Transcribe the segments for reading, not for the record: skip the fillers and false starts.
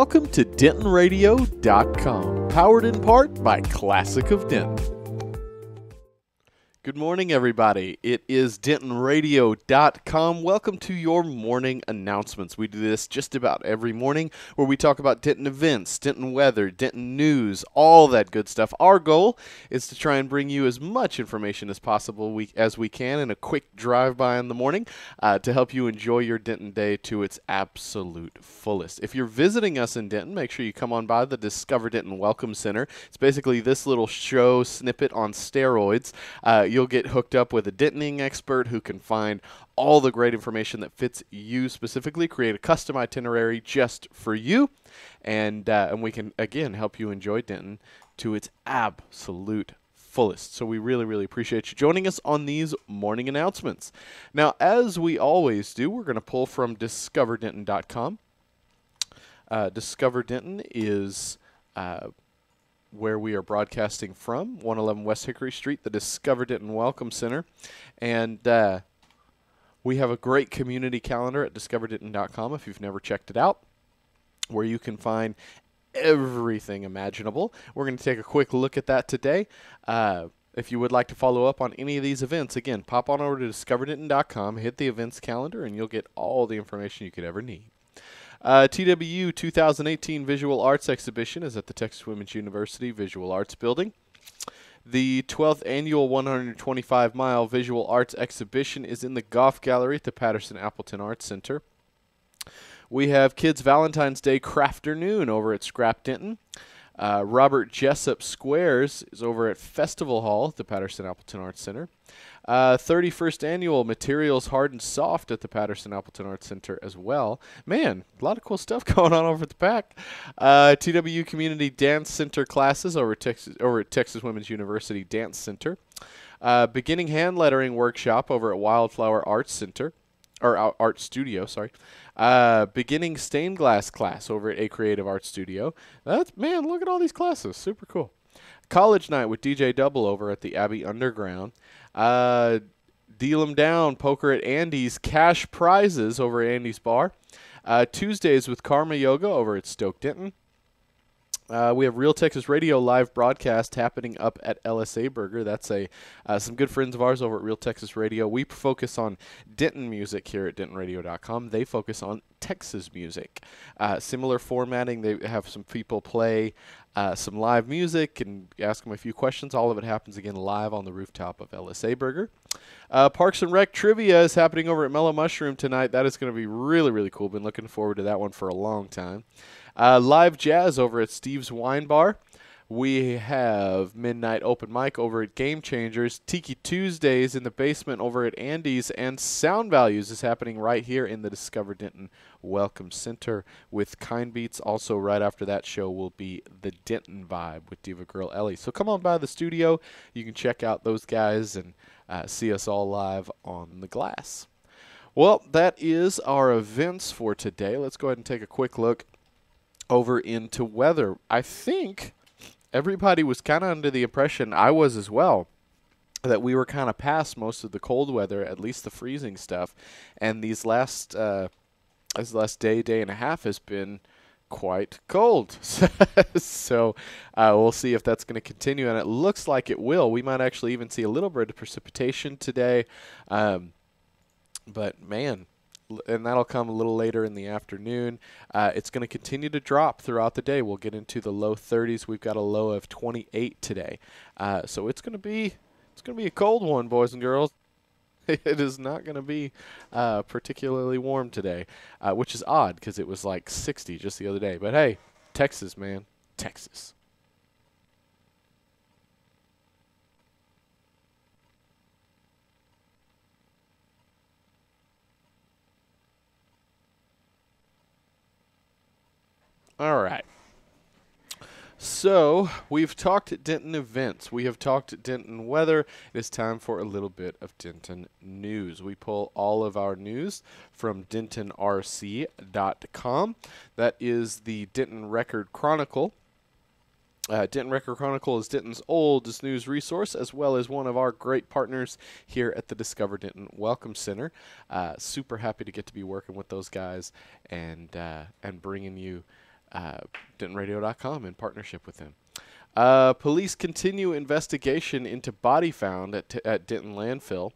welcome to DentonRadio.com, powered in part by Classic of Denton. Good morning, everybody. It is DentonRadio.com. Welcome to your morning announcements. We do this just about every morning where we talk about Denton events, Denton weather, Denton news, all that good stuff. Our goal is to try and bring you as much information as possible as we can in a quick drive-by in the morning to help you enjoy your Denton day to its absolute fullest. If you're visiting us in Denton, make sure you come on by the Discover Denton Welcome Center. It's basically this little show snippet on steroids. You'll get hooked up with a Dentoning expert who can find all the great information that fits you specifically, create a custom itinerary just for you, and we can, again, help you enjoy Denton to its absolute fullest. So we really, really appreciate you joining us on these morning announcements. Now, as we always do, we're going to pull from DiscoverDenton.com. Discover Denton is where we are broadcasting from, 111 West Hickory Street, the Discover Denton Welcome Center. And we have a great community calendar at discoverdenton.com if you've never checked it out, where you can find everything imaginable. We're going to take a quick look at that today. If you would like to follow up on any of these events, again, pop on over to discoverdenton.com, hit the events calendar, and you'll get all the information you could ever need. TWU 2018 Visual Arts Exhibition is at the Texas Women's University Visual Arts Building. The 12th Annual 125-Mile Visual Arts Exhibition is in the Goff Gallery at the Patterson-Appleton Arts Center. We have Kids Valentine's Day Crafternoon over at Scrap Denton. Robert Jessup Squares is over at Festival Hall at the Patterson-Appleton Arts Center. 31st Annual Materials Hard and Soft at the Patterson-Appleton Arts Center as well. Man, a lot of cool stuff going on over at the PAC. TW Community Dance Center classes over at Texas Women's University Dance Center. Beginning Hand Lettering Workshop over at Wildflower Arts Center. Or Art Studio, sorry. Beginning Stained Glass class over at A Creative Art Studio. Man, look at all these classes. Super cool. College Night with DJ Double over at the Abbey Underground. Deal 'em Down Poker at Andy's. Cash prizes over at Andy's Bar. Tuesdays with Karma Yoga over at Stoke Denton. We have Real Texas Radio live broadcast happening up at LSA Burger. That's some good friends of ours over at Real Texas Radio. We focus on Denton music here at DentonRadio.com. They focus on Texas music. Similar formatting. They have some people play some live music and ask them a few questions. All of it happens, again, live on the rooftop of LSA Burger. Parks and Rec Trivia is happening over at Mellow Mushroom tonight. That is going to be really, really cool. Been looking forward to that one for a long time. Live jazz over at Steve's Wine Bar. We have midnight open mic over at Game Changers. Tiki Tuesdays in the basement over at Andy's. And Sound Values is happening right here in the Discover Denton Welcome Center with Kind Beats. Also, right after that show will be the Denton Vibe with Diva Girl Ellie. So come on by the studio. You can check out those guys and see us all live on the glass. Well, that is our events for today. Let's go ahead and take a quick look over into weather. I think everybody was kind of under the impression, I was as well, that we were kind of past most of the cold weather, at least the freezing stuff, and this last day and a half has been quite cold. So we'll see if that's going to continue, and it looks like it will. We might actually even see a little bit of precipitation today, but man, and that'll come a little later in the afternoon. It's going to continue to drop throughout the day. We'll get into the low 30s. We've got a low of 28 today. So it's going to be a cold one, boys and girls. It is not going to be particularly warm today, which is odd because it was like 60 just the other day. But hey, Texas, man, Texas. All right. So we've talked Denton events. We have talked Denton weather. It is time for a little bit of Denton news. We pull all of our news from DentonRC.com. That is the Denton Record Chronicle. Denton Record Chronicle is Denton's oldest news resource, as well as one of our great partners here at the Discover Denton Welcome Center. Super happy to get to be working with those guys and bringing you DentonRadio.com in partnership with them. Police continue investigation into body found at Denton landfill.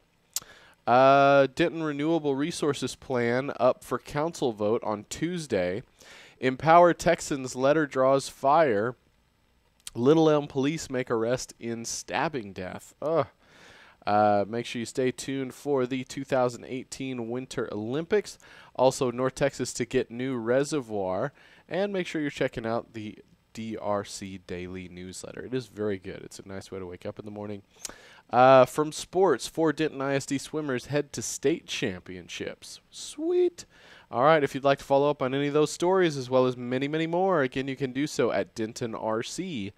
Denton Renewable Resources Plan up for council vote on Tuesday. Empower Texans letter draws fire. Little Elm police make arrest in stabbing death. Make sure you stay tuned for the 2018 Winter Olympics. Also, North Texas to get new reservoir. And make sure you're checking out the DRC Daily newsletter. It is very good. It's a nice way to wake up in the morning. From sports, 4 Denton ISD swimmers head to state championships. Sweet. All right, if you'd like to follow up on any of those stories as well as many, many more, again, you can do so at dentonrc.com.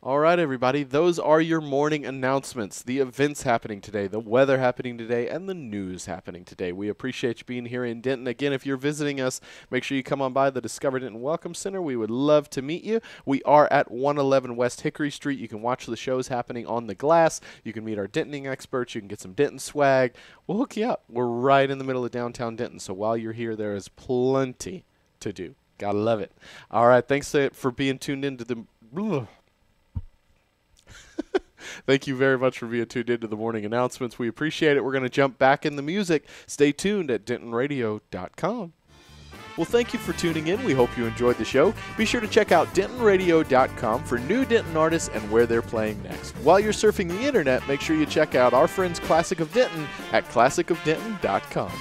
All right, everybody, those are your morning announcements, the events happening today, the weather happening today, and the news happening today. We appreciate you being here in Denton. Again, if you're visiting us, make sure you come on by the Discover Denton Welcome Center. We would love to meet you. We are at 111 West Hickory Street. You can watch the shows happening on the glass. You can meet our Dentoning experts. You can get some Denton swag. We'll hook you up. We're right in the middle of downtown Denton, so while you're here, there is plenty to do. Gotta love it. All right, thanks for being tuned into the... Thank you very much for being tuned into the morning announcements. We appreciate it. We're going to jump back in the music. Stay tuned at dentonradio.com. Well, thank you for tuning in. We hope you enjoyed the show. Be sure to check out dentonradio.com for new Denton artists and where they're playing next. While you're surfing the internet, make sure you check out our friends Classic of Denton at classicofdenton.com.